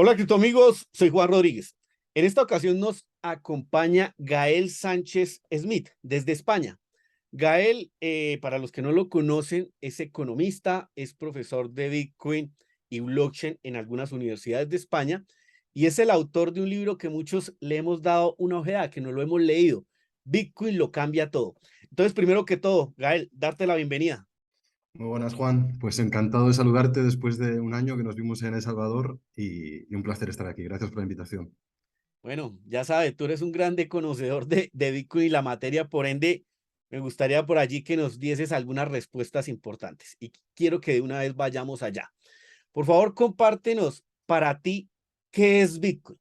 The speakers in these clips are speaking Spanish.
Hola, cripto amigos, soy Juan Rodríguez. En esta ocasión nos acompaña Gael Sánchez Smith desde España. Gael, para los que no lo conocen, es economista, es profesor de Bitcoin y blockchain en algunas universidades de España y es el autor de un libro que muchos le hemos dado una ojeada, que no lo hemos leído. Bitcoin lo cambia todo. Entonces, primero que todo, Gael, darte la bienvenida. Muy buenas, Juan. Pues encantado de saludarte después de un año que nos vimos en El Salvador y un placer estar aquí. Gracias por la invitación. Bueno, ya sabes, tú eres un grande conocedor de Bitcoin y la materia, por ende, me gustaría por allí que nos dieses algunas respuestas importantes y quiero que de una vez vayamos allá. Por favor, compártenos para ti qué es Bitcoin.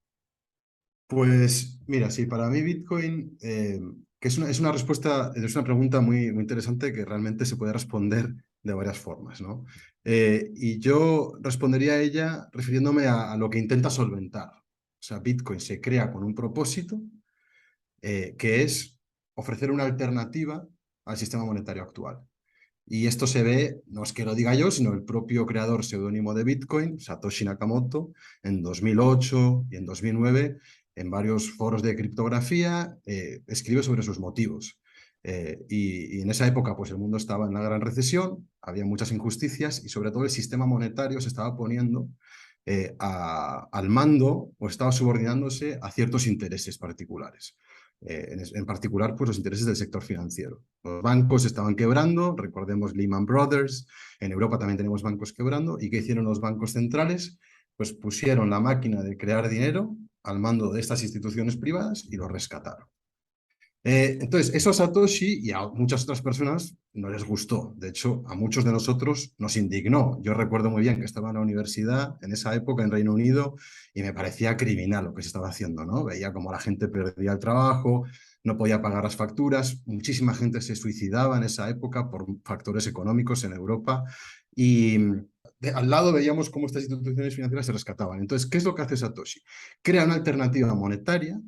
Pues mira, sí, para mí Bitcoin, que es una respuesta, es una pregunta muy interesante que realmente se puede responder de varias formas, ¿no? Y yo respondería a ella refiriéndome a lo que intenta solventar. O sea, Bitcoin se crea con un propósito, que es ofrecer una alternativa al sistema monetario actual. Y esto se ve, no es que lo diga yo, sino el propio creador seudónimo de Bitcoin, Satoshi Nakamoto, en 2008 y en 2009, en varios foros de criptografía, escribe sobre sus motivos. Y en esa época, pues el mundo estaba en una gran recesión, había muchas injusticias y sobre todo el sistema monetario se estaba poniendo al mando o estaba subordinándose a ciertos intereses particulares. En particular, pues los intereses del sector financiero. Los bancos estaban quebrando, recordemos Lehman Brothers, en Europa también tenemos bancos quebrando, ¿y qué hicieron los bancos centrales? Pues pusieron la máquina de crear dinero al mando de estas instituciones privadas y lo rescataron. Entonces, eso a Satoshi y a muchas otras personas no les gustó. De hecho, a muchos de nosotros nos indignó. Yo recuerdo muy bien que estaba en la universidad en esa época en Reino Unido y me parecía criminal lo que se estaba haciendo, ¿no? Veía como la gente perdía el trabajo, no podía pagar las facturas, muchísima gente se suicidaba en esa época por factores económicos en Europa y al lado veíamos cómo estas instituciones financieras se rescataban. Entonces, ¿qué es lo que hace Satoshi? Crea una alternativa monetaria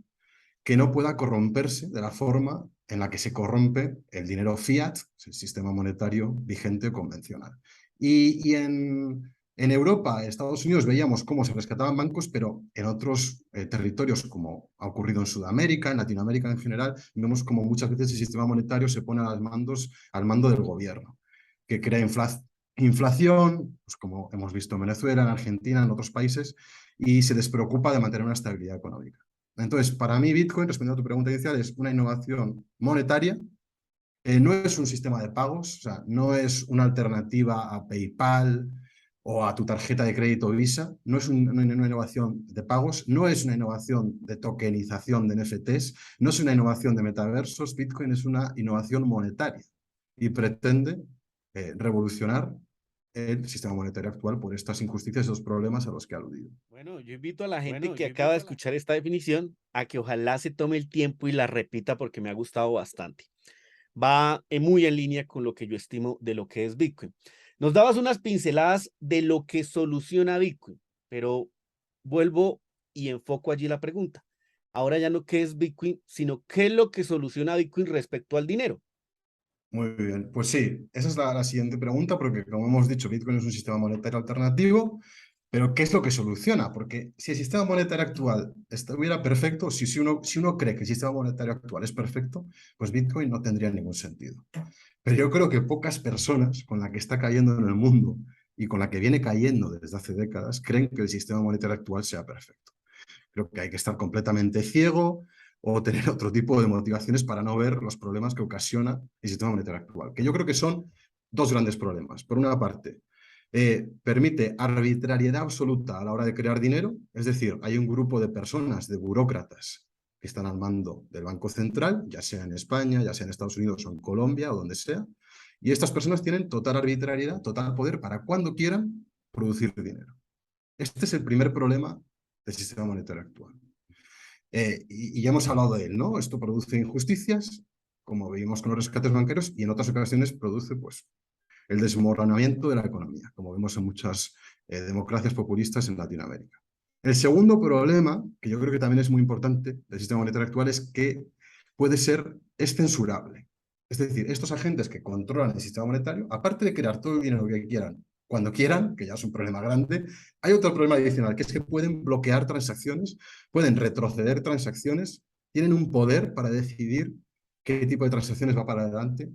que no pueda corromperse de la forma en la que se corrompe el dinero fiat, el sistema monetario vigente o convencional. En Europa, en Estados Unidos, veíamos cómo se rescataban bancos, pero en otros territorios, como ha ocurrido en Sudamérica, en Latinoamérica en general, vemos como muchas veces el sistema monetario se pone al mando del gobierno, que crea inflación, pues como hemos visto en Venezuela, en Argentina, en otros países, y se despreocupa de mantener una estabilidad económica. Entonces, para mí Bitcoin, respondiendo a tu pregunta inicial, es una innovación monetaria, no es un sistema de pagos, o sea, no es una alternativa a PayPal o a tu tarjeta de crédito Visa, no es una innovación de pagos, no es una innovación de tokenización de NFTs, no es una innovación de metaversos. Bitcoin es una innovación monetaria y pretende revolucionar el sistema monetario actual por estas injusticias y los problemas a los que ha aludido. Bueno, yo invito a la gente que acaba de escuchar esta definición a que ojalá se tome el tiempo y la repita porque me ha gustado bastante. Va muy en línea con lo que yo estimo de lo que es Bitcoin. Nos dabas unas pinceladas de lo que soluciona Bitcoin, pero vuelvo y enfoco allí la pregunta. Ahora ya no qué es Bitcoin, sino qué es lo que soluciona Bitcoin respecto al dinero. Muy bien, pues sí, esa es la siguiente pregunta, porque como hemos dicho, Bitcoin es un sistema monetario alternativo, pero ¿qué es lo que soluciona? Porque si el sistema monetario actual estuviera perfecto, si uno cree que el sistema monetario actual es perfecto, pues Bitcoin no tendría ningún sentido. Pero yo creo que pocas personas con la que está cayendo en el mundo y con la que viene cayendo desde hace décadas creen que el sistema monetario actual sea perfecto. Creo que hay que estar completamente ciego o tener otro tipo de motivaciones para no ver los problemas que ocasiona el sistema monetario actual, que yo creo que son dos grandes problemas. Por una parte, permite arbitrariedad absoluta a la hora de crear dinero, es decir, hay un grupo de personas, de burócratas, que están al mando del Banco Central, ya sea en España, ya sea en Estados Unidos o en Colombia o donde sea, y estas personas tienen total arbitrariedad, total poder para cuando quieran producir dinero. Este es el primer problema del sistema monetario actual. Y ya hemos hablado de él, ¿no? Esto produce injusticias, como vimos con los rescates banqueros, y en otras ocasiones produce, pues, el desmoronamiento de la economía, como vemos en muchas democracias populistas en Latinoamérica. El segundo problema, que yo creo que también es muy importante del sistema monetario actual, es que es censurable. Es decir, estos agentes que controlan el sistema monetario, aparte de crear todo el dinero que quieran, cuando quieran, que ya es un problema grande. Hay otro problema adicional, que es que pueden bloquear transacciones, pueden retroceder transacciones, tienen un poder para decidir qué tipo de transacciones va para adelante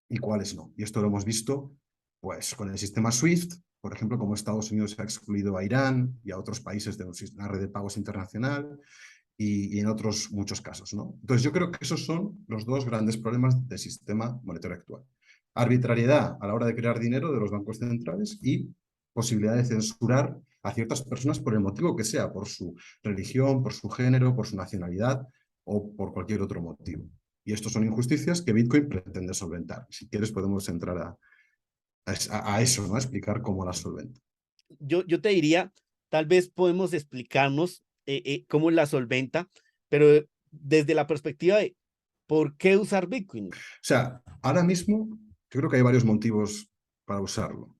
y cuáles no. Y esto lo hemos visto pues, con el sistema SWIFT, por ejemplo, como Estados Unidos ha excluido a Irán y a otros países de una red de pagos internacional y en otros muchos casos, ¿no? Entonces yo creo que esos son los dos grandes problemas del sistema monetario actual. Arbitrariedad a la hora de crear dinero de los bancos centrales y posibilidad de censurar a ciertas personas por el motivo que sea, por su religión, por su género, por su nacionalidad o por cualquier otro motivo. Y estos son injusticias que Bitcoin pretende solventar. Si quieres podemos entrar a eso, ¿no? A explicar cómo las solventa. Yo te diría, tal vez podemos explicarnos cómo la solventa, pero desde la perspectiva de por qué usar Bitcoin. O sea, ahora mismo yo creo que hay varios motivos para usarlo.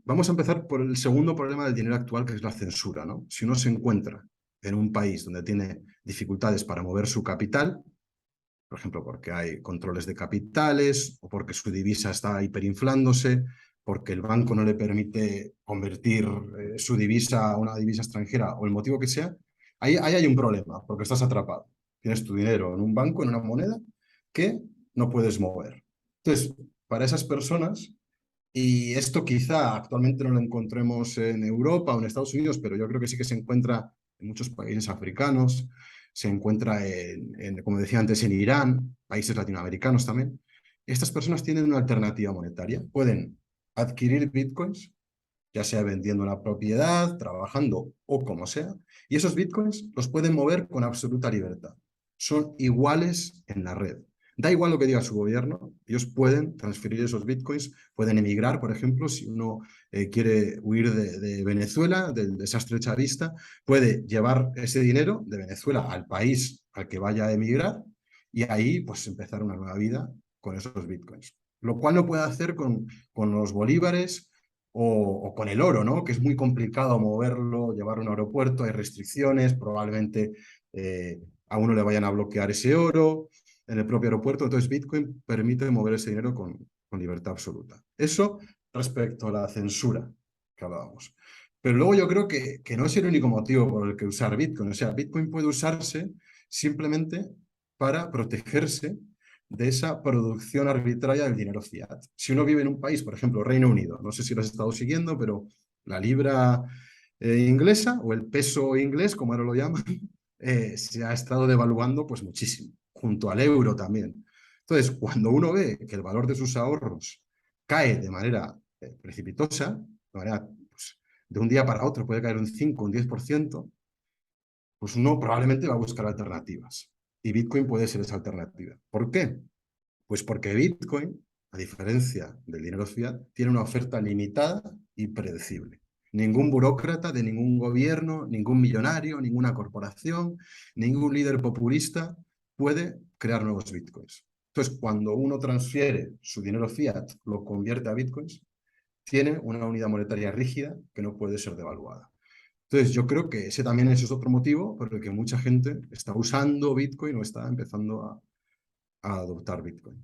Vamos a empezar por el segundo problema del dinero actual, que es la censura, ¿no? Si uno se encuentra en un país donde tiene dificultades para mover su capital, por ejemplo, porque hay controles de capitales o porque su divisa está hiperinflándose, porque el banco no le permite convertir su divisa a una divisa extranjera o el motivo que sea, ahí hay un problema, porque estás atrapado. Tienes tu dinero en un banco, en una moneda, que no puedes mover. Entonces, para esas personas, y esto quizá actualmente no lo encontremos en Europa o en Estados Unidos, pero yo creo que sí que se encuentra en muchos países africanos, se encuentra como decía antes, en Irán, países latinoamericanos también. Estas personas tienen una alternativa monetaria. Pueden adquirir bitcoins, ya sea vendiendo una propiedad, trabajando o como sea, y esos bitcoins los pueden mover con absoluta libertad. Son iguales en la red. Da igual lo que diga su gobierno, ellos pueden transferir esos bitcoins, pueden emigrar, por ejemplo, si uno quiere huir de Venezuela, del desastre chavista, puede llevar ese dinero de Venezuela al país al que vaya a emigrar y ahí pues empezar una nueva vida con esos bitcoins. Lo cual no puede hacer con los bolívares o con el oro, ¿no? Que es muy complicado moverlo, llevarlo a un aeropuerto, hay restricciones, probablemente a uno le vayan a bloquear ese oro en el propio aeropuerto. Entonces, Bitcoin permite mover ese dinero con libertad absoluta. Eso respecto a la censura que hablábamos. Pero luego yo creo que no es el único motivo por el que usar Bitcoin. O sea, Bitcoin puede usarse simplemente para protegerse de esa producción arbitraria del dinero fiat. Si uno vive en un país, por ejemplo, Reino Unido, no sé si lo has estado siguiendo, pero la libra inglesa o el peso inglés, como ahora lo llaman, se ha estado devaluando pues muchísimo, junto al euro también. Entonces, cuando uno ve que el valor de sus ahorros cae de manera precipitosa, de manera, pues, de un día para otro puede caer un 5, un 10%, pues uno probablemente va a buscar alternativas. Y Bitcoin puede ser esa alternativa. ¿Por qué? Pues porque Bitcoin, a diferencia del dinero fiat, tiene una oferta limitada y predecible. Ningún burócrata de ningún gobierno, ningún millonario, ninguna corporación, ningún líder populista puede crear nuevos bitcoins. Entonces, cuando uno transfiere su dinero fiat, lo convierte a bitcoins, tiene una unidad monetaria rígida que no puede ser devaluada. Entonces, yo creo que ese es otro motivo por el que mucha gente está usando Bitcoin o está empezando a adoptar Bitcoin.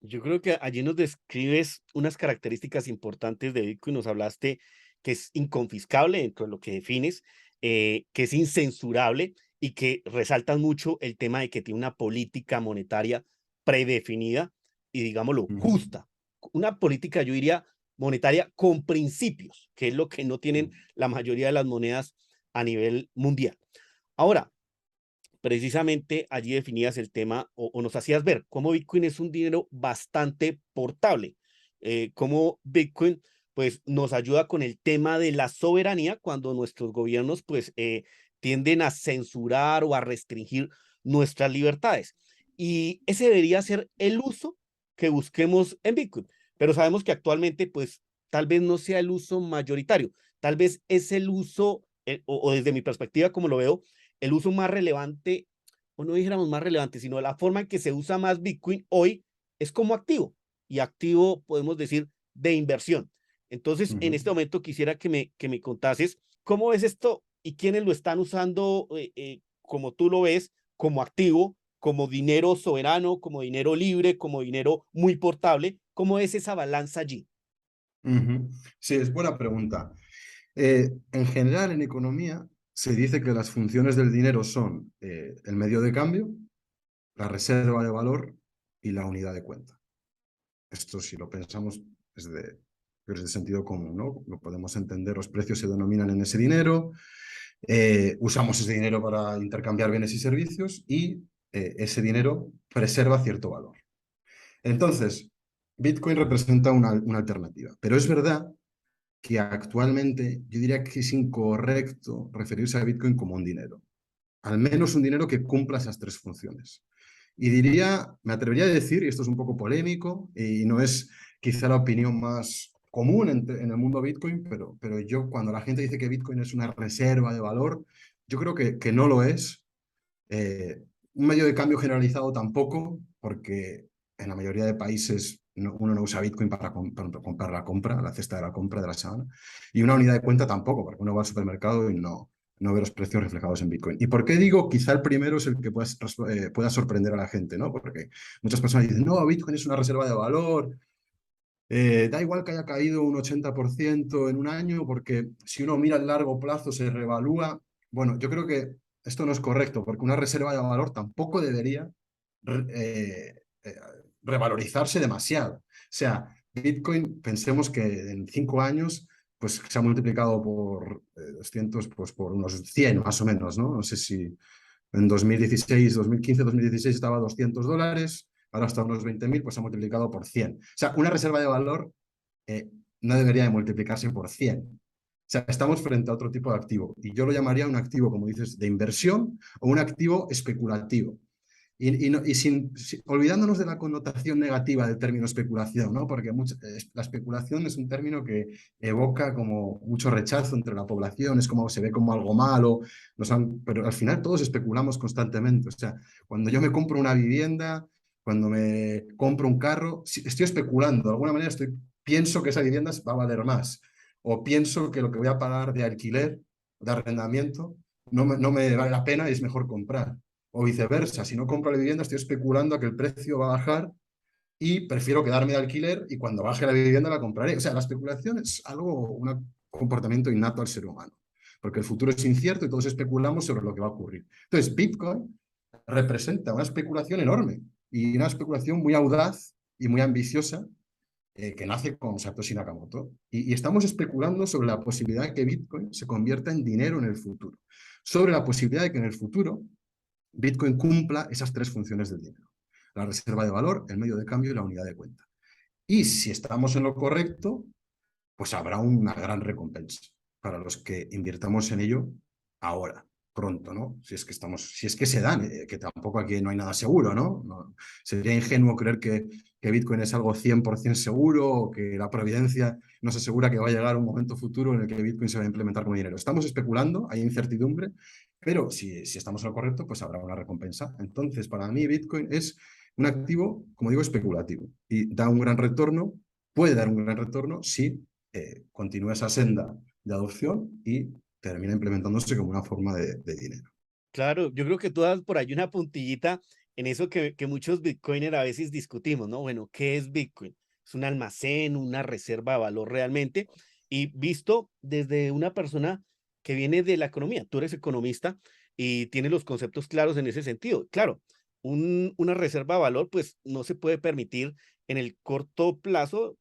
Yo creo que allí nos describes unas características importantes de Bitcoin. Nos hablaste que es inconfiscable dentro de lo que defines, que es incensurable y que resaltan mucho el tema de que tiene una política monetaria predefinida y, digámoslo, Uh justa. Una política, yo diría, monetaria con principios, que es lo que no tienen -huh. la mayoría de las monedas a nivel mundial. Ahora, precisamente allí definías el tema o nos hacías ver cómo Bitcoin es un dinero bastante portable, cómo Bitcoin pues nos ayuda con el tema de la soberanía cuando nuestros gobiernos pues tienden a censurar o a restringir nuestras libertades. Y ese debería ser el uso que busquemos en Bitcoin. Pero sabemos que actualmente pues tal vez no sea el uso mayoritario, tal vez es el uso, o desde mi perspectiva como lo veo, el uso más relevante, o no dijéramos más relevante, sino la forma en que se usa más Bitcoin hoy es como activo, y activo podemos decir de inversión. Entonces, Uh en -huh. este momento quisiera que me contases cómo es esto y quiénes lo están usando, como tú lo ves, como activo, como dinero soberano, como dinero libre, como dinero muy portable. ¿Cómo es esa balanza allí? Ujú. Sí, es buena pregunta. En general, en economía se dice que las funciones del dinero son el medio de cambio, la reserva de valor y la unidad de cuenta. Esto, si lo pensamos, es de sentido común, ¿no? Lo podemos entender, los precios se denominan en ese dinero, usamos ese dinero para intercambiar bienes y servicios y ese dinero preserva cierto valor. Entonces, Bitcoin representa una alternativa, pero es verdad que actualmente yo diría que es incorrecto referirse a Bitcoin como un dinero, al menos un dinero que cumpla esas tres funciones. Y me atrevería a decir, y esto es un poco polémico y no es quizá la opinión más común en el mundo Bitcoin, pero yo cuando la gente dice que Bitcoin es una reserva de valor, yo creo que no lo es. Un medio de cambio generalizado tampoco, porque en la mayoría de países uno no usa Bitcoin para comprar la cesta de la compra de la semana. Y una unidad de cuenta tampoco, porque uno va al supermercado y no ve los precios reflejados en Bitcoin. ¿Y por qué digo quizá el primero es el que pueda sorprender a la gente? ¿No? Porque muchas personas dicen, no, Bitcoin es una reserva de valor. Da igual que haya caído un 80% en un año, porque si uno mira a largo plazo se revalúa. Bueno, yo creo que esto no es correcto, porque una reserva de valor tampoco debería re- revalorizarse demasiado. O sea, Bitcoin, pensemos que en 5 años pues se ha multiplicado por 200, pues por unos 100 más o menos, ¿no? No sé si en 2016, 2015, 2016 estaba a $200, ahora está a unos 20.000, pues se ha multiplicado por 100. O sea, una reserva de valor eh, no debería de multiplicarse por 100. O sea, estamos frente a otro tipo de activo. Y yo lo llamaría un activo, como dices, de inversión o un activo especulativo. Olvidándonos de la connotación negativa del término especulación, ¿no? Porque la especulación es un término que evoca como mucho rechazo entre la población, es como se ve como algo malo, pero al final todos especulamos constantemente. O sea, cuando yo me compro una vivienda, cuando me compro un carro, estoy especulando, de alguna manera pienso que esa vivienda va a valer más, o pienso que lo que voy a pagar de alquiler, de arrendamiento, no me vale la pena y es mejor comprar. O viceversa, si no compro la vivienda, estoy especulando a que el precio va a bajar y prefiero quedarme de alquiler y cuando baje la vivienda la compraré. O sea, la especulación es un comportamiento innato al ser humano, porque el futuro es incierto y todos especulamos sobre lo que va a ocurrir. Entonces, Bitcoin representa una especulación enorme y una especulación muy audaz y muy ambiciosa que nace con Satoshi Nakamoto. Y estamos especulando sobre la posibilidad de que Bitcoin se convierta en dinero en el futuro, sobre la posibilidad de que en el futuro Bitcoin cumpla esas tres funciones del dinero: la reserva de valor, el medio de cambio y la unidad de cuenta. Y si estamos en lo correcto, pues habrá una gran recompensa para los que invirtamos en ello ahora, pronto, ¿no? Si es que se dan, que tampoco aquí no hay nada seguro, ¿no? Sería ingenuo creer que Bitcoin es algo 100% seguro o que la providencia nos asegura que va a llegar un momento futuro en el que Bitcoin se va a implementar como dinero. Estamos especulando, hay incertidumbre, pero si estamos en lo correcto, pues habrá una recompensa. Entonces, para mí Bitcoin es un activo, como digo, especulativo y da un gran retorno, puede dar un gran retorno si continúa esa senda de adopción y termina implementándose como una forma de dinero. Claro, yo creo que tú das por ahí una puntillita en eso que muchos bitcoiners a veces discutimos, ¿no? Bueno, ¿qué es Bitcoin? ¿Es un almacén, una reserva de valor realmente? Y visto desde una persona que viene de la economía, tú eres economista y tienes los conceptos claros en ese sentido. Claro, una reserva de valor, pues no se puede permitir en el corto plazo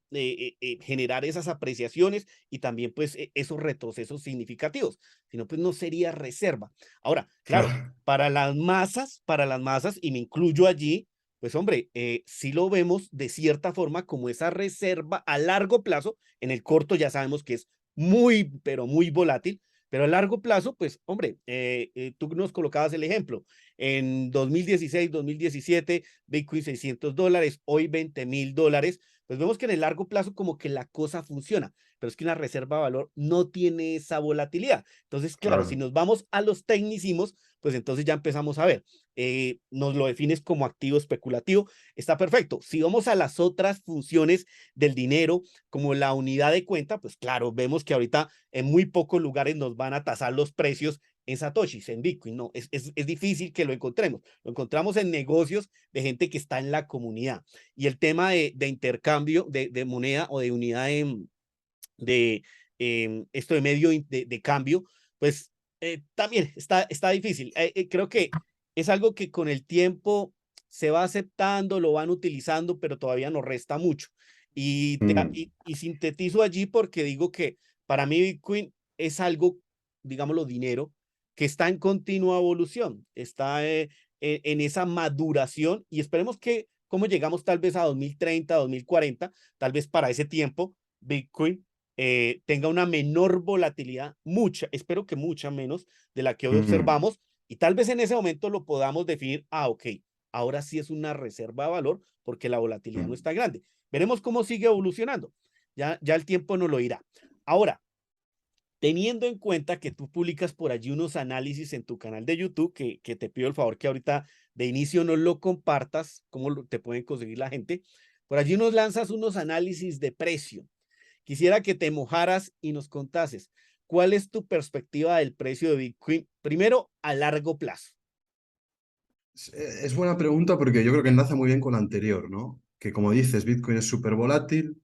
generar esas apreciaciones y también pues esos retrocesos significativos, sino pues no sería reserva. Ahora, claro, Claro, para las masas, y me incluyo allí, pues hombre, sí lo vemos de cierta forma como esa reserva a largo plazo. En el corto ya sabemos que es muy, pero muy volátil, pero a largo plazo, pues hombre, tú nos colocabas el ejemplo. En 2016, 2017, Bitcoin $600, hoy $20.000. Pues vemos que en el largo plazo como que la cosa funciona, pero es que una reserva de valor no tiene esa volatilidad. Entonces, claro, si claro. nos vamos a los tecnicismos, pues entonces ya empezamos a ver, nos lo defines como activo especulativo, está perfecto. Si vamos a las otras funciones del dinero, como la unidad de cuenta, pues claro, vemos que ahorita en muy pocos lugares nos van a tasar los precios en Satoshis, en Bitcoin, no, es difícil que lo encontremos. Lo encontramos en negocios de gente que está en la comunidad. Y el tema de intercambio de moneda o de unidad de esto de medio de cambio, pues también está difícil. Creo que es algo que con el tiempo se va aceptando, lo van utilizando, pero todavía nos resta mucho. Mm, Y sintetizo allí porque digo que para mí Bitcoin es algo, digámoslo, dinero, que está en continua evolución, está en esa maduración y esperemos que como llegamos tal vez a 2030, 2040, tal vez para ese tiempo Bitcoin tenga una menor volatilidad, mucha, espero que mucha menos de la que hoy mm, observamos, y tal vez en ese momento lo podamos definir, ok, ahora sí es una reserva de valor porque la volatilidad no mm. está grande. Veremos cómo sigue evolucionando. Ya el tiempo nos lo irá. Ahora, teniendo en cuenta que tú publicas por allí unos análisis en tu canal de YouTube, que te pido el favor que ahorita de inicio no lo compartas, cómo te pueden conseguir la gente, por allí nos lanzas unos análisis de precio. Quisiera que te mojaras y nos contases cuál es tu perspectiva del precio de Bitcoin, primero a largo plazo. Es buena pregunta porque yo creo que enlaza muy bien con la anterior, ¿no? Que como dices, Bitcoin es súper volátil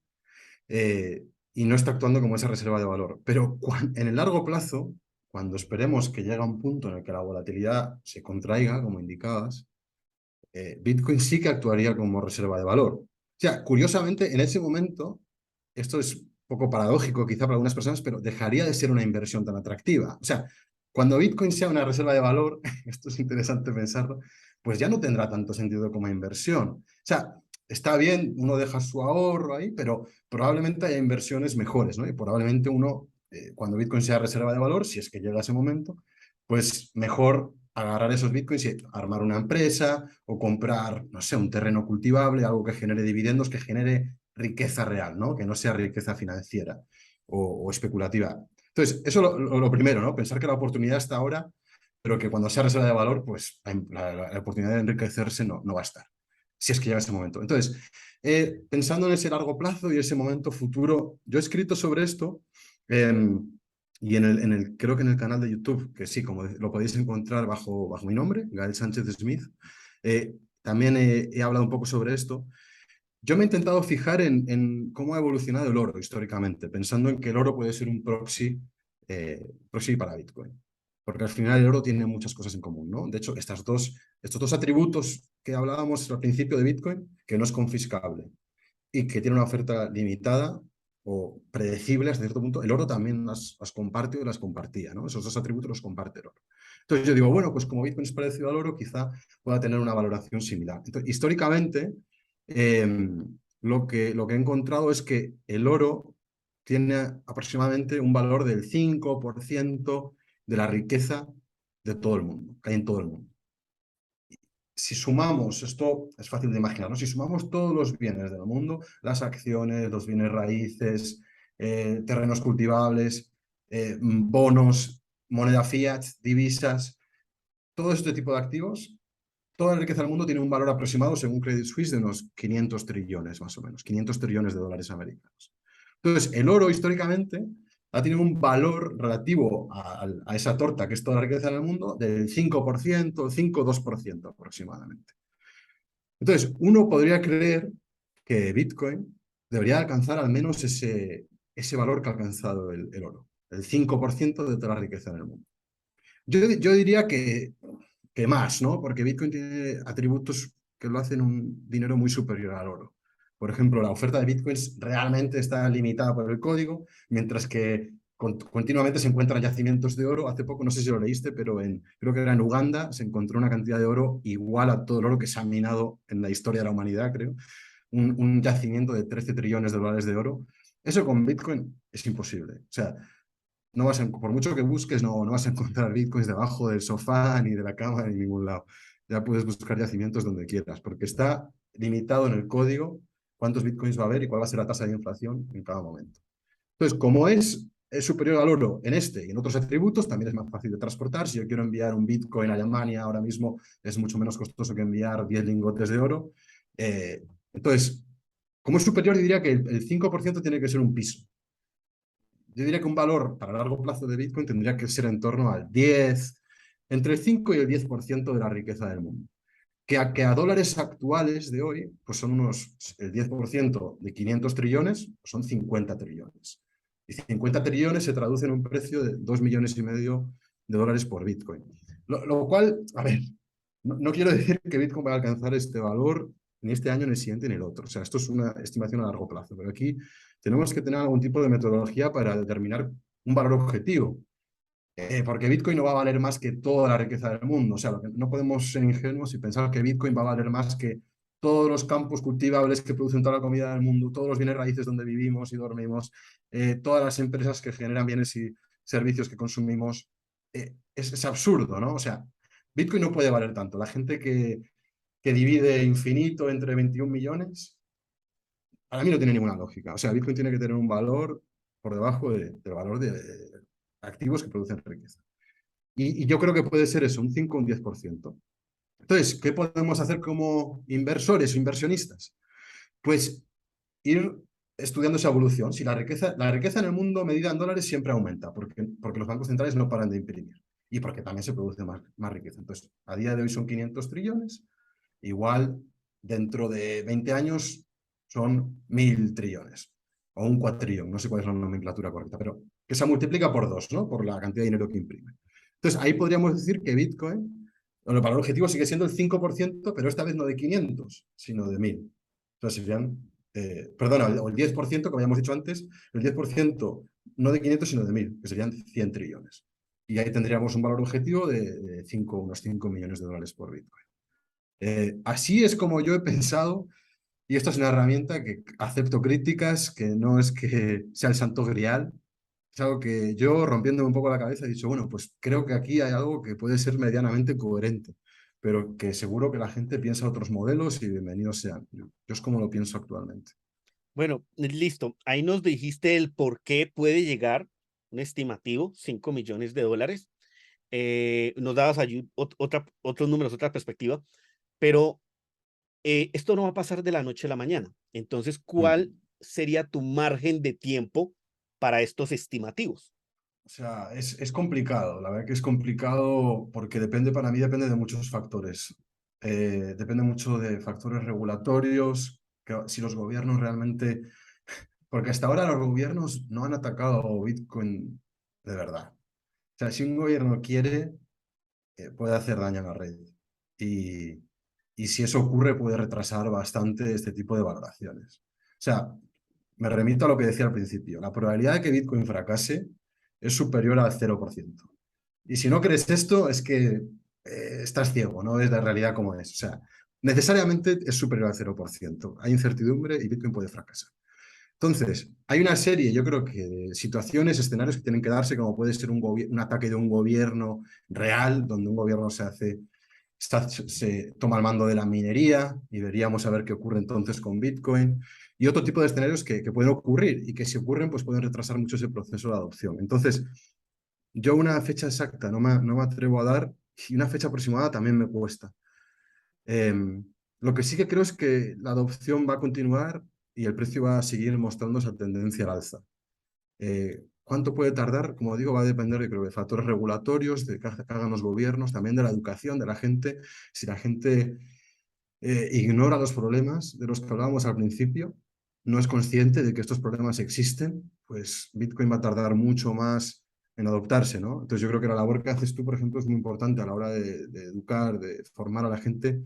y no está actuando como esa reserva de valor. Pero en el largo plazo, cuando esperemos que llegue a un punto en el que la volatilidad se contraiga, como indicabas, Bitcoin sí que actuaría como reserva de valor. O sea, curiosamente, en ese momento, esto es un poco paradójico quizá para algunas personas, pero dejaría de ser una inversión tan atractiva. O sea, cuando Bitcoin sea una reserva de valor, esto es interesante pensarlo, pues ya no tendrá tanto sentido como inversión. O sea, está bien, uno deja su ahorro ahí, pero probablemente haya inversiones mejores, ¿no? Y probablemente uno, cuando Bitcoin sea reserva de valor, si es que llega ese momento, pues mejor agarrar esos bitcoins y armar una empresa o comprar, no sé, un terreno cultivable, algo que genere dividendos, que genere riqueza real, ¿no? Que no sea riqueza financiera o especulativa. Entonces, eso lo primero, ¿no? Pensar que la oportunidad está ahora, pero que cuando sea reserva de valor, pues la oportunidad de enriquecerse no va a estar, si es que llega ese momento. Entonces, pensando en ese largo plazo y ese momento futuro, yo he escrito sobre esto. Eh, y creo que en el canal de YouTube, que sí, como lo podéis encontrar bajo mi nombre, Gael Sánchez Smith, también he hablado un poco sobre esto. Yo me he intentado fijar en cómo ha evolucionado el oro históricamente, pensando en que el oro puede ser un proxy para Bitcoin. Porque al final el oro tiene muchas cosas en común, ¿no? De hecho, estos dos atributos que hablábamos al principio de Bitcoin, que no es confiscable y que tiene una oferta limitada o predecible hasta cierto punto, el oro también las comparte o las compartía, ¿no? Esos dos atributos los comparte el oro. Entonces yo digo, bueno, pues como Bitcoin es parecido al oro, quizá pueda tener una valoración similar. Entonces, históricamente, eh, lo que he encontrado es que el oro tiene aproximadamente un valor del 5% de la riqueza de todo el mundo, que hay en todo el mundo. Si sumamos, esto es fácil de imaginar, ¿no? Si sumamos todos los bienes del mundo, las acciones, los bienes raíces, terrenos cultivables, bonos, moneda fiat, divisas, todo este tipo de activos, toda la riqueza del mundo tiene un valor aproximado, según Credit Suisse, de unos 500 trillones, más o menos, 500 trillones de dólares americanos. Entonces, el oro históricamente ha tenido un valor relativo a esa torta, que es toda la riqueza del mundo, del 5%, 5-2% aproximadamente. Entonces, uno podría creer que Bitcoin debería alcanzar al menos ese valor que ha alcanzado el oro, el 5% de toda la riqueza en el mundo. Yo diría que más, ¿no? Porque Bitcoin tiene atributos que lo hacen un dinero muy superior al oro. Por ejemplo, la oferta de Bitcoins realmente está limitada por el código, mientras que continuamente se encuentran yacimientos de oro. Hace poco, no sé si lo leíste, pero creo que era en Uganda, se encontró una cantidad de oro igual a todo el oro que se ha minado en la historia de la humanidad, creo. Un yacimiento de 13 trillones de dólares de oro. Eso con Bitcoin es imposible. O sea, por mucho que busques, no vas a encontrar bitcoins debajo del sofá, ni de la cama, ni en ningún lado. Ya puedes buscar yacimientos donde quieras, porque está limitado en el código cuántos bitcoins va a haber y cuál va a ser la tasa de inflación en cada momento. Entonces, como es superior al oro en este y en otros atributos, también es más fácil de transportar. Si yo quiero enviar un bitcoin a Alemania ahora mismo, es mucho menos costoso que enviar 10 lingotes de oro. Entonces, como es superior, yo diría que el 5% tiene que ser un piso. Yo diría que un valor para largo plazo de Bitcoin tendría que ser en torno al 10, entre el 5 y el 10% de la riqueza del mundo. Que a dólares actuales de hoy, pues son el 10% de 500 trillones, pues son 50 trillones. Y 50 trillones se traduce en un precio de 2,5 millones de dólares por Bitcoin. Lo cual, a ver, no quiero decir que Bitcoin va a alcanzar este valor ni este año, ni el siguiente, ni el otro. O sea, esto es una estimación a largo plazo. Pero aquí tenemos que tener algún tipo de metodología para determinar un valor objetivo. Porque Bitcoin no va a valer más que toda la riqueza del mundo. O sea, no podemos ser ingenuos y pensar que Bitcoin va a valer más que todos los campos cultivables que producen toda la comida del mundo, todos los bienes raíces donde vivimos y dormimos, todas las empresas que generan bienes y servicios que consumimos. Es absurdo, ¿no? O sea, Bitcoin no puede valer tanto. La gente que divide infinito entre 21 millones, para mí no tiene ninguna lógica. O sea, Bitcoin tiene que tener un valor por debajo del valor de activos que producen riqueza. Y yo creo que puede ser eso, un 5 o un 10%. Entonces, ¿qué podemos hacer como inversores o inversionistas? Pues ir estudiando esa evolución. Si la riqueza en el mundo medida en dólares siempre aumenta, porque los bancos centrales no paran de imprimir y porque también se produce más riqueza. Entonces, a día de hoy son 500 trillones, igual dentro de 20 años son 1.000 trillones o un cuatrillón, no sé cuál es la nomenclatura correcta, pero que se multiplica por dos, ¿no? Por la cantidad de dinero que imprime. Entonces, ahí podríamos decir que Bitcoin, bueno, para el objetivo sigue siendo el 5%, pero esta vez no de 500, sino de 1.000. O sea, serían, perdona, o el 10% que habíamos dicho antes, el 10% no de 500, sino de 1.000, que serían 100 trillones. Y ahí tendríamos un valor objetivo de unos 5 millones de dólares por Bitcoin. Así es como yo he pensado, y esto es una herramienta que acepto críticas, que no es que sea el santo grial, es algo que yo, rompiéndome un poco la cabeza, he dicho, bueno, pues creo que aquí hay algo que puede ser medianamente coherente, pero que seguro que la gente piensa otros modelos y bienvenidos sean. Yo es como lo pienso actualmente. Bueno, listo. Ahí nos dijiste el por qué puede llegar un estimativo, 5 millones de dólares. Nos dabas allí otros números, otra perspectiva, pero esto no va a pasar de la noche a la mañana. Entonces, ¿cuál Mm. sería tu margen de tiempo para estos estimativos? O sea, es complicado, la verdad que es complicado porque para mí depende de muchos factores. Depende mucho de factores regulatorios, que si los gobiernos realmente, porque hasta ahora los gobiernos no han atacado Bitcoin de verdad. O sea, si un gobierno quiere, puede hacer daño a la red. Y, y si eso ocurre, puede retrasar bastante este tipo de valoraciones. O sea, me remito a lo que decía al principio. La probabilidad de que Bitcoin fracase es superior al 0%. Y si no crees esto, es que estás ciego, no ves la realidad como es. O sea, necesariamente es superior al 0%. Hay incertidumbre y Bitcoin puede fracasar. Entonces, hay una serie, yo creo que de situaciones, escenarios que tienen que darse, como puede ser un ataque de un gobierno real, donde un gobierno se toma el mando de la minería y veríamos a ver qué ocurre entonces con Bitcoin y otro tipo de escenarios que pueden ocurrir y que si ocurren pues pueden retrasar mucho ese proceso de adopción. Entonces, yo una fecha exacta no me atrevo a dar y una fecha aproximada también me cuesta. Lo que sí que creo es que la adopción va a continuar y el precio va a seguir mostrando esa tendencia al alza. ¿Cuánto puede tardar? Como digo, va a depender, yo creo, de factores regulatorios, de que hagan los gobiernos, también de la educación de la gente. Si la gente ignora los problemas de los que hablábamos al principio, no es consciente de que estos problemas existen, pues Bitcoin va a tardar mucho más en adoptarse, ¿no? Entonces yo creo que la labor que haces tú, por ejemplo, es muy importante a la hora de educar, de formar a la gente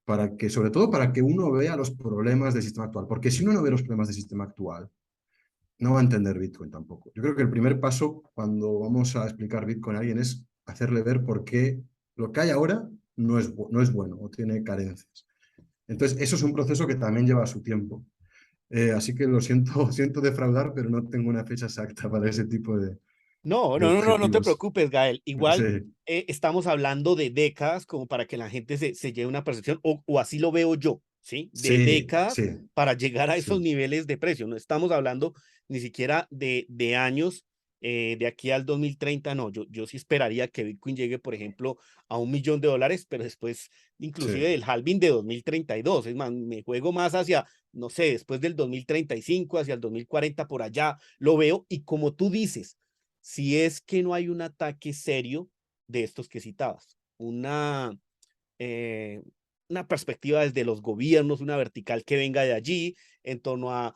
para que, sobre todo, para que uno vea los problemas del sistema actual. Porque si uno no ve los problemas del sistema actual, no va a entender Bitcoin tampoco. Yo creo que el primer paso cuando vamos a explicar Bitcoin a alguien es hacerle ver por qué lo que hay ahora no es bueno o tiene carencias. Entonces, eso es un proceso que también lleva su tiempo. Así que lo siento, siento defraudar, pero no tengo una fecha exacta para ese tipo No, de no, no, no, no te objetivos. preocupes, Gael. Igual Sí, estamos hablando de décadas como para que la gente se lleve una percepción, o así lo veo yo, ¿sí? De sí, décadas sí, para llegar a esos sí. niveles de precio. No estamos hablando ni siquiera de años, de aquí al 2030, no. Yo sí esperaría que Bitcoin llegue, por ejemplo, a 1 millón de dólares, pero después inclusive Sí. del halving de 2032. Es más, me juego más hacia, no sé, después del 2035, hacia el 2040, por allá, lo veo. Y como tú dices, si es que no hay un ataque serio de estos que citabas, eh, una perspectiva desde los gobiernos, una vertical que venga de allí, en torno a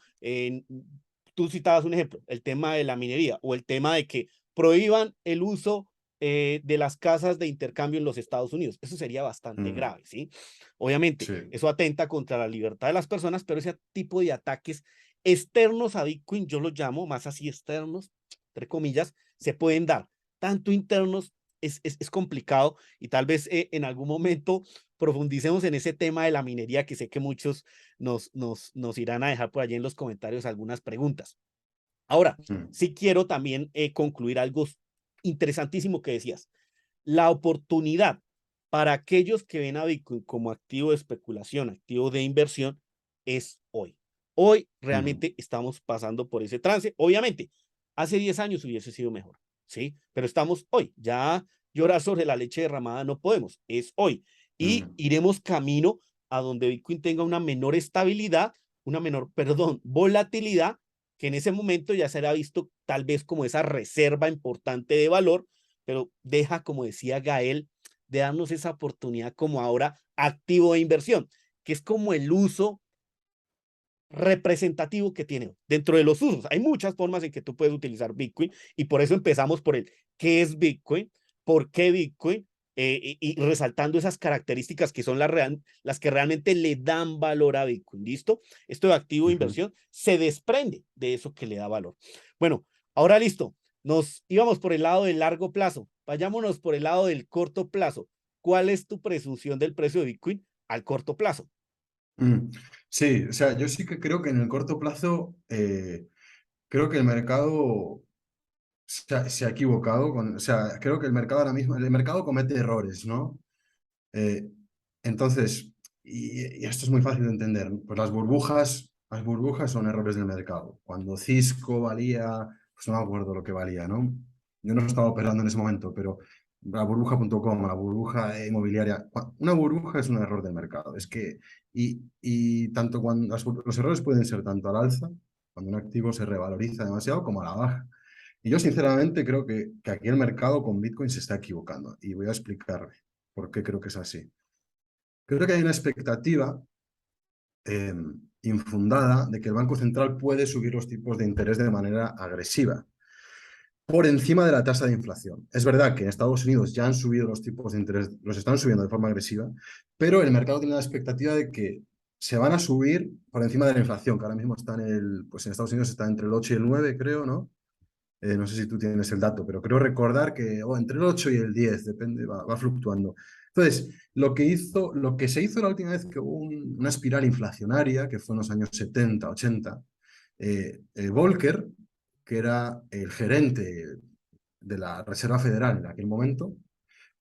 tú citabas un ejemplo, el tema de la minería o el tema de que prohíban el uso de las casas de intercambio en los Estados Unidos. Eso sería bastante Mm, grave, ¿sí? Obviamente, sí. eso atenta contra la libertad de las personas, pero ese tipo de ataques externos a Bitcoin, yo los llamo más así externos, entre comillas, se pueden dar. Tanto internos es complicado y tal vez en algún momento profundicemos en ese tema de la minería que sé que muchos nos irán a dejar por allí en los comentarios algunas preguntas. Ahora, Mm, sí quiero también concluir algo interesantísimo que decías. La oportunidad para aquellos que ven a Bitcoin como activo de especulación, activo de inversión, es hoy. Hoy mm, realmente estamos pasando por ese trance. Obviamente, hace 10 años hubiese sido mejor, ¿sí? Pero estamos hoy. Ya llorar sobre la leche derramada no podemos, es hoy. Y mm. iremos camino a donde Bitcoin tenga una menor estabilidad, una menor, perdón, volatilidad, que en ese momento ya será visto tal vez como esa reserva importante de valor, pero deja, como decía Gael, de darnos esa oportunidad como ahora activo de inversión, que es como el uso representativo que tiene dentro de los usos. Hay muchas formas en que tú puedes utilizar Bitcoin y por eso empezamos por el qué es Bitcoin, por qué Bitcoin y resaltando esas características que son las que realmente le dan valor a Bitcoin. ¿Listo? Esto de activo de Ujú. inversión se desprende de eso que le da valor. Bueno, ahora listo. Nos íbamos por el lado del largo plazo. Vayámonos por el lado del corto plazo. ¿Cuál es tu presunción del precio de Bitcoin al corto plazo? Mm. Sí, o sea, yo sí que creo que en el corto plazo, creo que el mercado se ha equivocado o sea, creo que el mercado ahora mismo, el mercado comete errores, ¿no? Eh, entonces, y esto es muy fácil de entender, ¿no? Pues las burbujas son errores del mercado. Cuando Cisco valía, pues no me acuerdo lo que valía, ¿no? Yo no estaba operando en ese momento, pero la burbuja.com, la burbuja inmobiliaria, una burbuja es un error del mercado. Es que, y tanto cuando los errores pueden ser tanto al alza, cuando un activo se revaloriza demasiado, como a la baja. Y yo sinceramente creo que aquí el mercado con Bitcoin se está equivocando y voy a explicarme por qué creo que es así. Creo que hay una expectativa eh, infundada de que el Banco Central puede subir los tipos de interés de manera agresiva, por encima de la tasa de inflación. Es verdad que en Estados Unidos ya han subido los tipos de interés, los están subiendo de forma agresiva, pero el mercado tiene la expectativa de que se van a subir por encima de la inflación, que ahora mismo está pues en Estados Unidos está entre el 8 y el 9, creo, ¿no? No sé si tú tienes el dato, pero creo recordar que entre el 8 y el 10, depende, va fluctuando. Entonces, lo que se hizo la última vez que hubo una espiral inflacionaria, que fue en los años 70, 80, Volcker, que era el gerente de la Reserva Federal en aquel momento,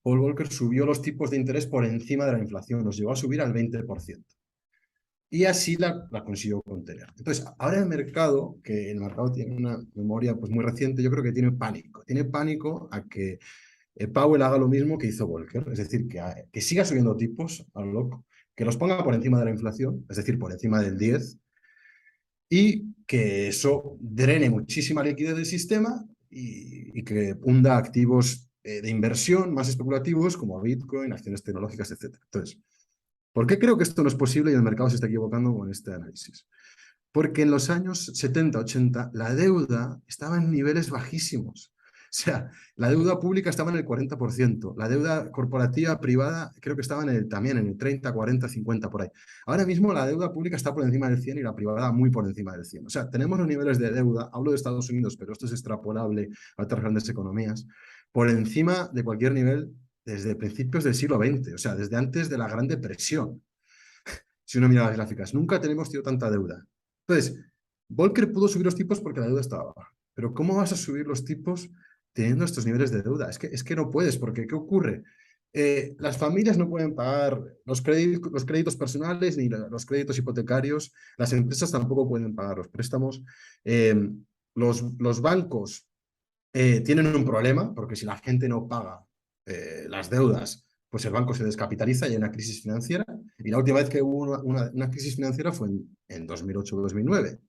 Paul Volcker subió los tipos de interés por encima de la inflación, los llevó a subir al 20%. Y así la consiguió contener. Entonces, ahora el mercado tiene una memoria pues, muy reciente, yo creo que tiene pánico. Tiene pánico a que Powell haga lo mismo que hizo Volcker, es decir, que siga subiendo tipos a lo loco, que los ponga por encima de la inflación, es decir, por encima del 10, y que eso drene muchísima liquidez del sistema y que hunda activos de inversión más especulativos como Bitcoin, acciones tecnológicas, etc. Entonces, ¿por qué creo que esto no es posible y el mercado se está equivocando con este análisis? Porque en los años 70, 80, la deuda estaba en niveles bajísimos. O sea, la deuda pública estaba en el 40%, la deuda corporativa privada creo que estaba también en el 30, 40, 50 por ahí. Ahora mismo la deuda pública está por encima del 100 y la privada muy por encima del 100. O sea, tenemos los niveles de deuda, hablo de Estados Unidos, pero esto es extrapolable a otras grandes economías, por encima de cualquier nivel desde principios del siglo XX, o sea, desde antes de la Gran Depresión, si uno mira las gráficas. Nunca tenemos tenido tanta deuda. Entonces, Volcker pudo subir los tipos porque la deuda estaba baja. Pero ¿cómo vas a subir los tipos teniendo estos niveles de deuda? Es que no puedes, porque ¿qué ocurre? Las familias no pueden pagar los créditos personales ni los créditos hipotecarios, las empresas tampoco pueden pagar los préstamos, eh, los bancos tienen un problema, porque si la gente no paga las deudas, pues el banco se descapitaliza y hay una crisis financiera. Y la última vez que hubo una crisis financiera fue en 2008-2009.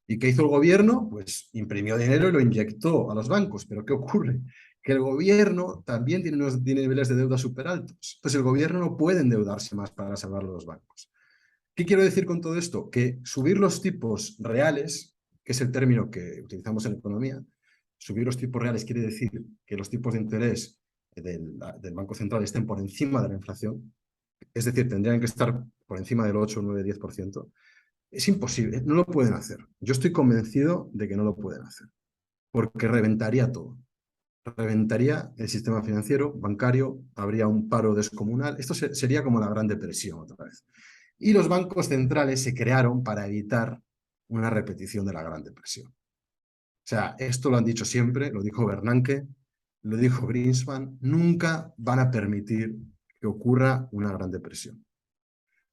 ¿Y qué hizo el gobierno? Pues imprimió dinero y lo inyectó a los bancos. ¿Pero qué ocurre? Que el gobierno también tiene niveles de deuda súper altos. Entonces el gobierno no puede endeudarse más para salvar a los bancos. ¿Qué quiero decir con todo esto? Que subir los tipos reales que es el término que utilizamos en economía, subir los tipos reales quiere decir que los tipos de interés del Banco Central estén por encima de la inflación, es decir, tendrían que estar por encima del 8, 9, 10%. Es imposible, no lo pueden hacer. Yo estoy convencido de que no lo pueden hacer, porque reventaría todo. Reventaría el sistema financiero, bancario, habría un paro descomunal. Esto sería como la Gran Depresión otra vez. Y los bancos centrales se crearon para evitar una repetición de la Gran Depresión. O sea, esto lo han dicho siempre, lo dijo Bernanke, lo dijo Greenspan, nunca van a permitir que ocurra una Gran Depresión.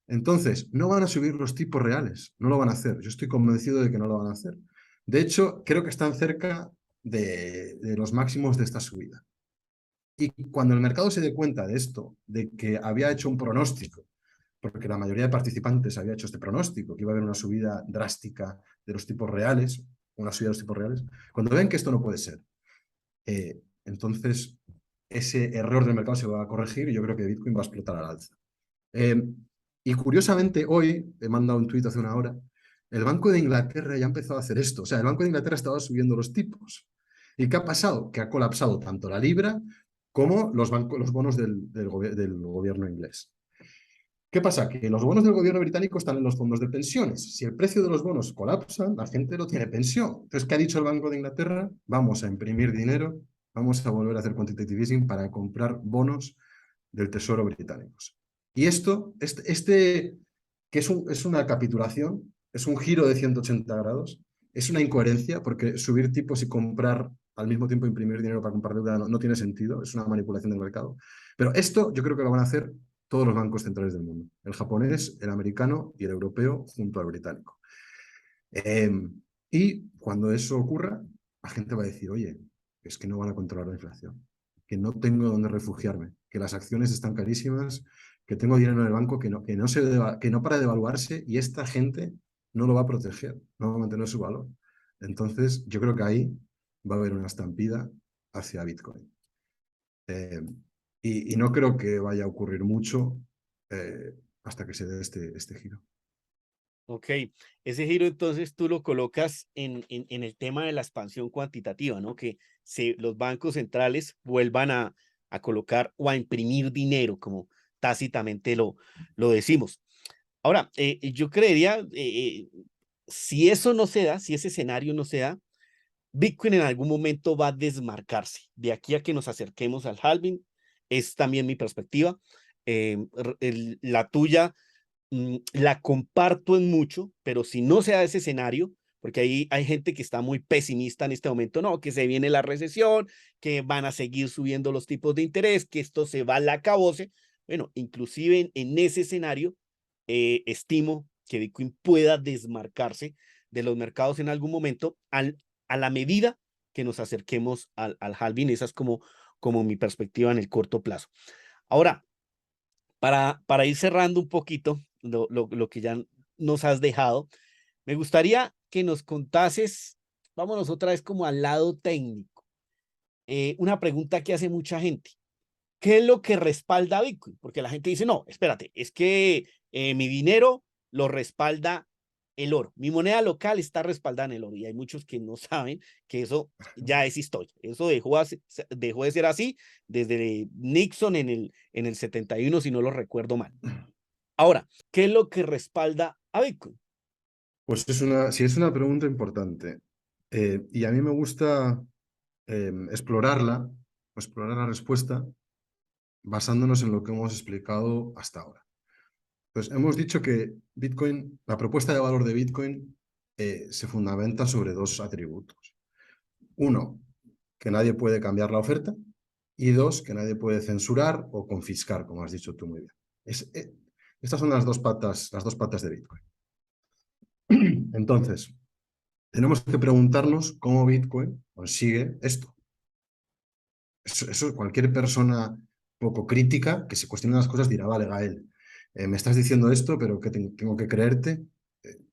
Entonces, no van a subir los tipos reales, no lo van a hacer. Yo estoy convencido de que no lo van a hacer. De hecho, creo que están cerca de los máximos de esta subida. Y cuando el mercado se dé cuenta de esto, de que había hecho un pronóstico, porque la mayoría de participantes había hecho este pronóstico, que iba a haber una subida drástica de los tipos reales, una subida de los tipos reales, cuando ven que esto no puede ser, entonces ese error del mercado se va a corregir y yo creo que Bitcoin va a explotar al alza. Y curiosamente, hoy, he mandado un tuit hace una hora, el Banco de Inglaterra ya ha empezado a hacer esto. O sea, el Banco de Inglaterra estaba subiendo los tipos. ¿Y qué ha pasado? Que ha colapsado tanto la libra como los bonos del gobierno inglés. ¿Qué pasa? Que los bonos del gobierno británico están en los fondos de pensiones. Si el precio de los bonos colapsa, la gente no tiene pensión. Entonces, ¿qué ha dicho el Banco de Inglaterra? Vamos a imprimir dinero, vamos a volver a hacer quantitative easing para comprar bonos del Tesoro británicos. Y esto, que es una capitulación, es un giro de 180 grados, es una incoherencia, porque subir tipos y comprar al mismo tiempo imprimir dinero para comprar deuda no tiene sentido, es una manipulación del mercado. Pero esto yo creo que lo van a hacer todos los bancos centrales del mundo, el japonés, el americano y el europeo junto al británico. Y cuando eso ocurra, la gente va a decir, oye, es que no van a controlar la inflación, que no tengo dónde refugiarme, que las acciones están carísimas, que tengo dinero en el banco que no para de devaluarse y esta gente no lo va a proteger, no va a mantener su valor. Entonces, yo creo que ahí va a haber una estampida hacia Bitcoin. Y no creo que vaya a ocurrir mucho hasta que se dé este giro. Ok, ese giro entonces tú lo colocas en el tema de la expansión cuantitativa, ¿no? Que los bancos centrales vuelvan a colocar o a imprimir dinero, como tácitamente lo decimos. Ahora, yo creería, si eso no se da, si ese escenario no se da, Bitcoin en algún momento va a desmarcarse. De aquí a que nos acerquemos al halving, es también mi perspectiva. La tuya la comparto en mucho, pero si no se da ese escenario, porque ahí hay gente que está muy pesimista en este momento, no, que se viene la recesión, que van a seguir subiendo los tipos de interés, que esto se va a la acabose. Bueno, inclusive en ese escenario, estimo que Bitcoin pueda desmarcarse de los mercados en algún momento a la medida que nos acerquemos al halving. Esa es como mi perspectiva en el corto plazo. Ahora, para ir cerrando un poquito lo que ya nos has dejado, me gustaría que nos contases, vámonos otra vez como al lado técnico, una pregunta que hace mucha gente. ¿Qué es lo que respalda Bitcoin? Porque la gente dice, no, espérate, es que mi dinero lo respalda el oro. Mi moneda local está respaldada en el oro. Y hay muchos que no saben que eso ya es historia. Eso dejó de ser así desde Nixon en el 71, si no lo recuerdo mal. Ahora, ¿qué es lo que respalda a Bitcoin? Pues sí, es una pregunta importante. Y a mí me gusta explorar la respuesta basándonos en lo que hemos explicado hasta ahora. Pues hemos dicho que Bitcoin, la propuesta de valor de Bitcoin se fundamenta sobre dos atributos. Uno, que nadie puede cambiar la oferta, y dos, que nadie puede censurar o confiscar, como has dicho tú muy bien. Estas son las dos patas de Bitcoin. Entonces, tenemos que preguntarnos cómo Bitcoin consigue esto. Eso cualquier persona poco crítica que se cuestione las cosas dirá, vale, Gael, me estás diciendo esto, pero que tengo que creerte.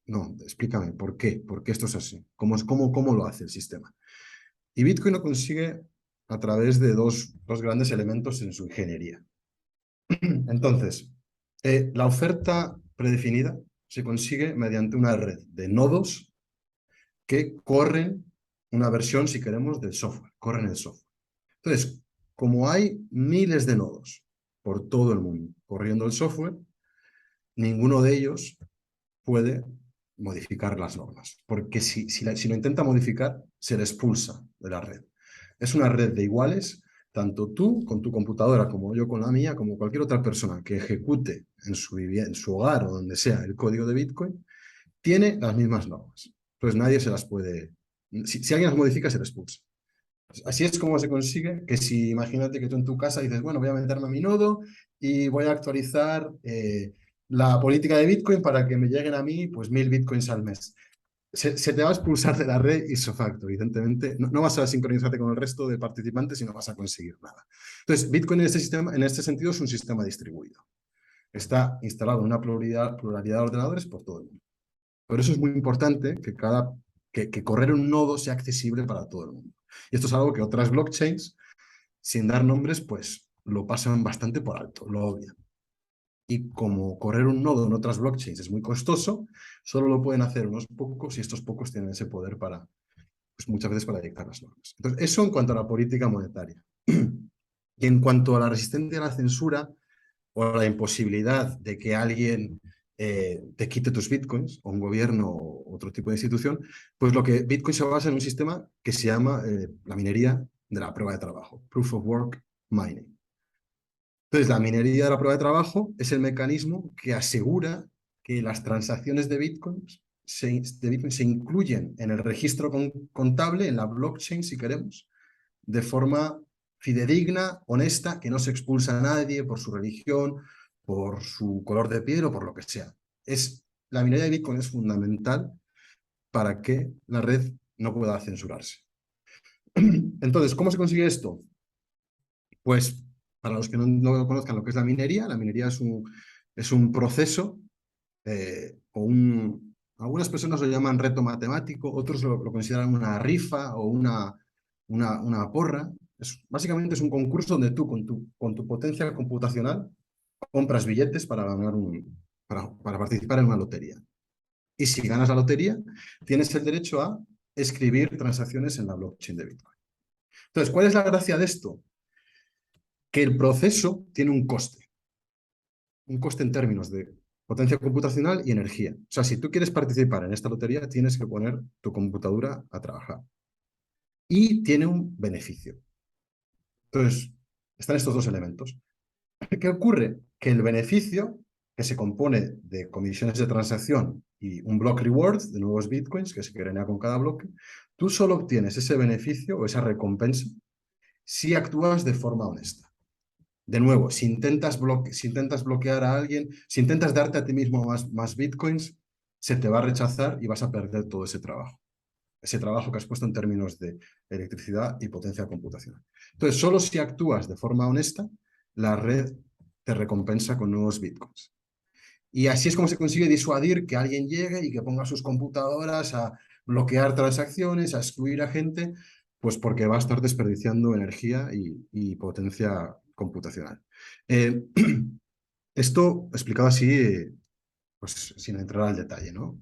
No, explícame, ¿por qué? ¿Por qué esto es así? ¿Cómo lo hace el sistema? Y Bitcoin lo consigue a través de dos grandes elementos en su ingeniería. Entonces, la oferta predefinida se consigue mediante una red de nodos que corren una versión, si queremos, del software, corren el software. Entonces, como hay miles de nodos por todo el mundo corriendo el software, ninguno de ellos puede modificar las normas, porque si lo intenta modificar, se le expulsa de la red. Es una red de iguales, tanto tú con tu computadora como yo con la mía, como cualquier otra persona que ejecute en su hogar o donde sea el código de Bitcoin, tiene las mismas normas. Entonces nadie se las puede... Si alguien las modifica, se le expulsa. Así es como se consigue que si imagínate que tú en tu casa dices, bueno, voy a meterme a mi nodo y voy a actualizar la política de Bitcoin para que me lleguen a mí pues 1000 Bitcoins al mes. Se te va a expulsar de la red ipso facto, evidentemente. No vas a sincronizarte con el resto de participantes y no vas a conseguir nada. Entonces, Bitcoin en este sistema, en este sentido es un sistema distribuido. Está instalado en una pluralidad de ordenadores por todo el mundo. Por eso es muy importante que correr un nodo sea accesible para todo el mundo. Y esto es algo que otras blockchains, sin dar nombres, pues lo pasan bastante por alto, lo obvian. Y como correr un nodo en otras blockchains es muy costoso, solo lo pueden hacer unos pocos y estos pocos tienen ese poder para, pues muchas veces para dictar las normas. Entonces, eso en cuanto a la política monetaria. Y en cuanto a la resistencia a la censura o a la imposibilidad de que alguien te quite tus bitcoins, o un gobierno o otro tipo de institución, pues lo que Bitcoin se basa en un sistema que se llama la minería de la prueba de trabajo, Proof of Work Mining. Entonces, la minería de la prueba de trabajo es el mecanismo que asegura que las transacciones de Bitcoin se incluyen en el registro contable, en la blockchain, si queremos, de forma fidedigna, honesta, que no se expulsa a nadie por su religión, por su color de piel o por lo que sea. La minería de Bitcoin es fundamental para que la red no pueda censurarse. Entonces, ¿cómo se consigue esto? Pues para los que no conozcan lo que es la minería es un proceso algunas personas lo llaman reto matemático, otros lo consideran una rifa o una porra. Básicamente es un concurso donde tú con tu potencia computacional compras billetes para para participar en una lotería. Y si ganas la lotería, tienes el derecho a escribir transacciones en la blockchain de Bitcoin. Entonces, ¿cuál es la gracia de esto? Que el proceso tiene un coste en términos de potencia computacional y energía. O sea, si tú quieres participar en esta lotería, tienes que poner tu computadora a trabajar. Y tiene un beneficio. Entonces, están estos dos elementos. ¿Qué ocurre? Que el beneficio, que se compone de comisiones de transacción y un block reward de nuevos bitcoins que se crea con cada bloque, tú solo obtienes ese beneficio o esa recompensa si actúas de forma honesta. De nuevo, si intentas bloquear a alguien, si intentas darte a ti mismo más bitcoins, se te va a rechazar y vas a perder todo ese trabajo. Ese trabajo que has puesto en términos de electricidad y potencia computacional. Entonces, solo si actúas de forma honesta, la red te recompensa con nuevos bitcoins. Y así es como se consigue disuadir que alguien llegue y que ponga sus computadoras a bloquear transacciones, a excluir a gente, pues porque va a estar desperdiciando energía y potencia computacional. Eh, esto explicado así, pues sin entrar al detalle, ¿no?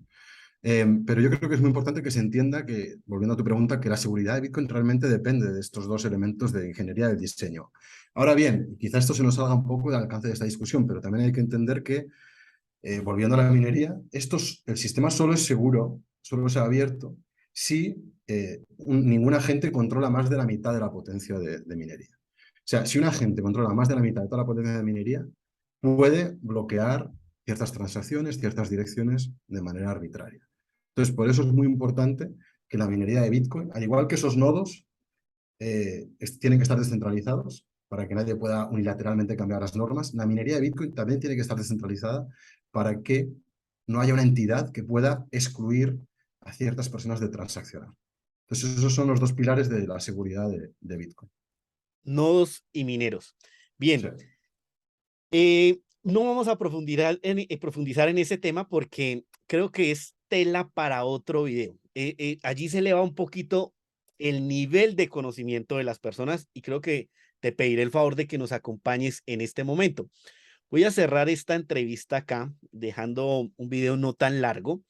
Pero yo creo que es muy importante que se entienda que, volviendo a tu pregunta, que la seguridad de Bitcoin realmente depende de estos dos elementos de ingeniería del diseño. Ahora bien, quizás esto se nos salga un poco del alcance de esta discusión, pero también hay que entender que volviendo a la minería, el sistema solo es seguro, solo se ha abierto si ningún agente controla más de la mitad de la potencia de minería. O sea, si un agente controla más de la mitad de toda la potencia de minería, puede bloquear ciertas transacciones, ciertas direcciones de manera arbitraria. Entonces, por eso es muy importante que la minería de Bitcoin, al igual que esos nodos, tienen que estar descentralizados para que nadie pueda unilateralmente cambiar las normas. La minería de Bitcoin también tiene que estar descentralizada para que no haya una entidad que pueda excluir a ciertas personas de transaccionar. Entonces, esos son los dos pilares de la seguridad de Bitcoin. Nodos y mineros. Sí. Bien, no vamos a profundizar en ese tema porque creo que es tela para otro video. Allí se eleva un poquito el nivel de conocimiento de las personas y creo que te pediré el favor de que nos acompañes en este momento. Voy a cerrar esta entrevista acá, dejando un video no tan largo,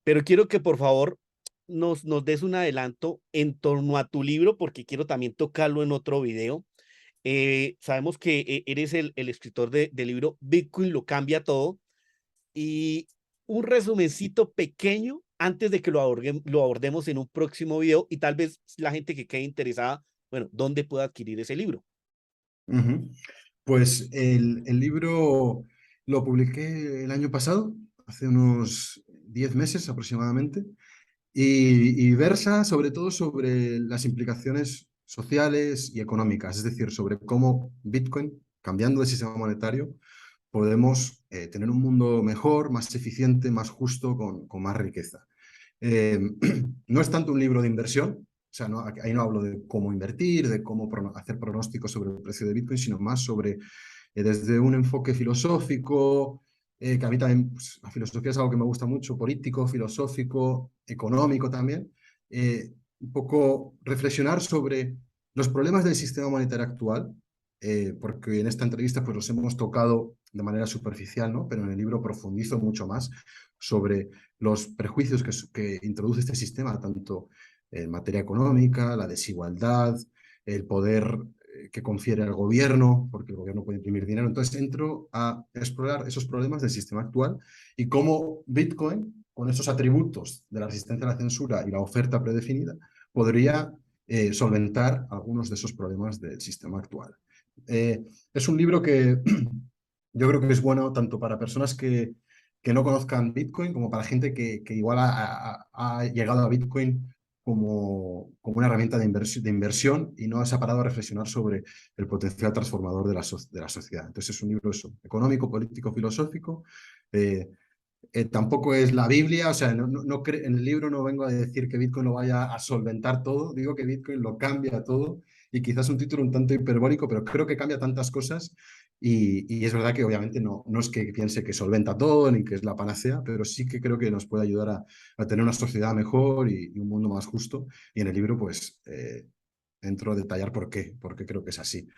pero quiero que por favor nos des un adelanto en torno a tu libro, porque quiero también tocarlo en otro video. Sabemos que eres el escritor del libro Bitcoin lo cambia todo, y un resumencito pequeño antes de que lo abordemos en un próximo video, y tal vez la gente que quede interesada, bueno, ¿dónde puede adquirir ese libro? Ujú. Pues el libro lo publiqué el año pasado, hace unos 10 meses aproximadamente, y versa sobre todo sobre las implicaciones sociales y económicas, es decir, sobre cómo Bitcoin, cambiando de sistema monetario, podemos tener un mundo mejor, más eficiente, más justo, con más riqueza. Eh, no es tanto un libro de inversión, o sea, ahí no hablo de cómo invertir, de cómo hacer pronósticos sobre el precio de Bitcoin, sino más sobre, desde un enfoque filosófico, que a mí también, pues, la filosofía es algo que me gusta mucho, político, filosófico, económico también, un poco reflexionar sobre los problemas del sistema monetario actual, porque en esta entrevista pues los hemos tocado de manera superficial, ¿no? Pero en el libro profundizo mucho más sobre los prejuicios que introduce este sistema, tanto en materia económica, la desigualdad, el poder que confiere al gobierno, porque el gobierno puede imprimir dinero. Entonces entro a explorar esos problemas del sistema actual y cómo Bitcoin, con esos atributos de la resistencia a la censura y la oferta predefinida, podría solventar algunos de esos problemas del sistema actual. Es un libro que yo creo que es bueno tanto para personas que no conozcan Bitcoin como para gente que igual ha llegado a Bitcoin como una herramienta de inversión y no se ha parado a reflexionar sobre el potencial transformador de la sociedad. Entonces es un libro eso, económico, político, filosófico. eh, Tampoco es la Biblia, o sea, en el libro no vengo a decir que Bitcoin lo vaya a solventar todo, digo que Bitcoin lo cambia todo, y quizás un título un tanto hiperbólico, pero creo que cambia tantas cosas, y es verdad que obviamente no es que piense que solventa todo ni que es la panacea, pero sí que creo que nos puede ayudar a tener una sociedad mejor y un mundo más justo, y en el libro pues entro a detallar por qué creo que es así.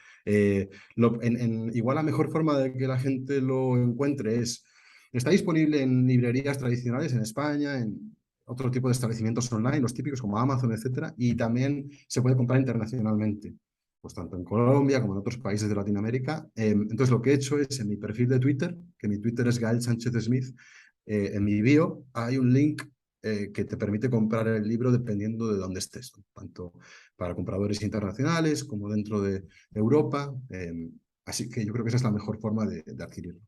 Igual la mejor forma de que la gente lo encuentre es... Está disponible en librerías tradicionales en España, en otro tipo de establecimientos online, los típicos como Amazon, etcétera, y también se puede comprar internacionalmente, pues tanto en Colombia como en otros países de Latinoamérica. Entonces lo que he hecho es en mi perfil de Twitter, que mi Twitter es Gael Sánchez Smith, en mi bio hay un link que te permite comprar el libro dependiendo de dónde estés, ¿no? Tanto para compradores internacionales como dentro de Europa. Así que yo creo que esa es la mejor forma de adquirirlo.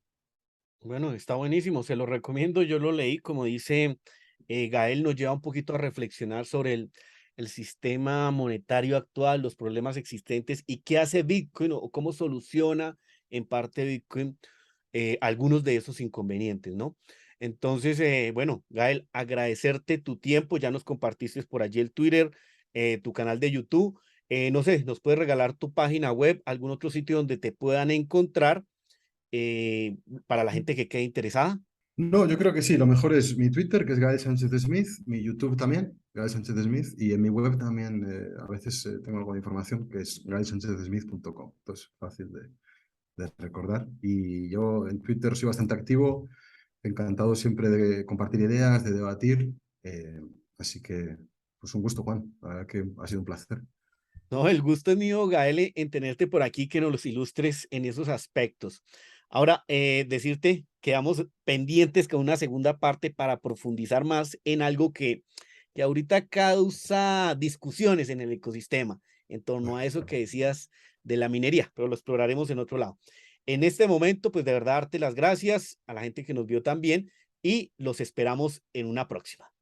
Bueno, está buenísimo, se lo recomiendo, yo lo leí, como dice Gael, nos lleva un poquito a reflexionar sobre el sistema monetario actual, los problemas existentes y qué hace Bitcoin o cómo soluciona en parte Bitcoin algunos de esos inconvenientes, ¿no? Entonces, bueno, Gael, agradecerte tu tiempo, ya nos compartiste por allí el Twitter, tu canal de YouTube, no sé, nos puedes regalar tu página web, algún otro sitio donde te puedan encontrar eh, para la gente que quede interesada. No, yo creo que sí. Lo mejor es mi Twitter, que es Gael Sánchez Smith, mi YouTube también, Gael Sánchez Smith, y en mi web también a veces tengo algo de información, que es gaelsanchezsmith.com. Entonces, fácil de recordar. Y yo en Twitter soy bastante activo, encantado siempre de compartir ideas, de debatir. eh, Así que, pues un gusto, Juan. La verdad que ha sido un placer. No, el gusto es mío, Gael, en tenerte por aquí, que nos los ilustres en esos aspectos. Ahora, decirte, quedamos pendientes con una segunda parte para profundizar más en algo que ahorita causa discusiones en el ecosistema, en torno a eso que decías de la minería, pero lo exploraremos en otro lado. En este momento, pues de verdad, darte las gracias a la gente que nos vio también y los esperamos en una próxima.